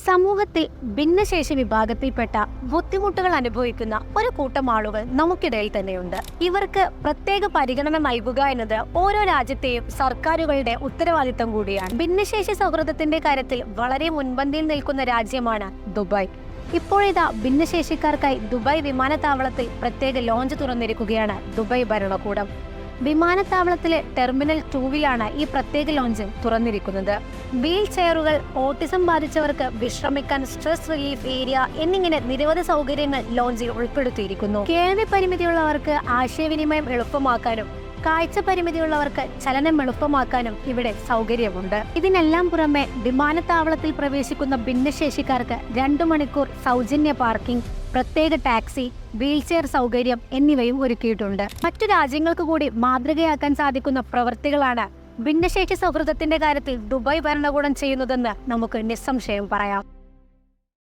സമൂഹത്തിൽ ഭിന്നശേഷി വിഭാഗത്തിൽപ്പെട്ട ബുദ്ധിമുട്ടുകൾ അനുഭവിക്കുന്ന ഒരു കൂട്ടം ആളുകൾ നമുക്കിടയിൽ തന്നെയുണ്ട്. ഇവർക്ക് പ്രത്യേക പരിഗണന നൽകുക എന്നത് ഓരോ രാജ്യത്തെയും സർക്കാരുകളുടെ ഉത്തരവാദിത്തം കൂടിയാണ്. ഭിന്നശേഷി സൗഹൃദത്തിന്റെ കാര്യത്തിൽ വളരെ മുൻപന്തിയിൽ നിൽക്കുന്ന രാജ്യമാണ് ദുബായ്. ഇപ്പോഴിതാ ഭിന്നശേഷിക്കാർക്കായി ദുബായ് വിമാനത്താവളത്തിൽ പ്രത്യേക ലോഞ്ച് തുറന്നിരിക്കുകയാണ് ദുബായ് ഭരണകൂടം. വിമാനത്താവളത്തിലെ ടെർമിനൽ 2-ലാണ് ഈ പ്രത്യേക ലോഞ്ച് തുറന്നിരിക്കുന്നത്. വീൽ ചെയറുകൾ, ഓട്ടിസം ബാധിച്ചവർക്ക് വിശ്രമിക്കാൻ സ്ട്രെസ് റിലീഫ് ഏരിയ എന്നിങ്ങനെ നിരവധി സൗകര്യങ്ങൾ ലോഞ്ചിൽ ഉൾപ്പെടുത്തിയിരിക്കുന്നു. കേൾവി പരിമിതിയുള്ളവർക്ക് ആശയവിനിമയം എളുപ്പമാക്കാനും കാഴ്ച പരിമിതിയുള്ളവർക്ക് ചലനം എളുപ്പമാക്കാനും ഇവിടെ സൗകര്യമുണ്ട്. ഇതിനെല്ലാം പുറമെ വിമാനത്താവളത്തിൽ പ്രവേശിക്കുന്ന ഭിന്നശേഷിക്കാർക്ക് 2 മണിക്കൂർ സൗജന്യ പാർക്കിംഗ്, പ്രത്യേക ടാക്സി, വീൽചെയർ സൗകര്യം എന്നിവയും ഒരുക്കിയിട്ടുണ്ട്. മറ്റു രാജ്യങ്ങൾക്ക് കൂടി മാതൃകയാക്കാൻ സാധിക്കുന്ന പ്രവൃത്തികളാണ് ഭിന്നശേഷി സൗഹൃദത്തിന്റെ കാര്യത്തിൽ ദുബായ് ഭരണകൂടം ചെയ്യുന്നതെന്ന് നമുക്ക് നിസ്സംശയം പറയാം.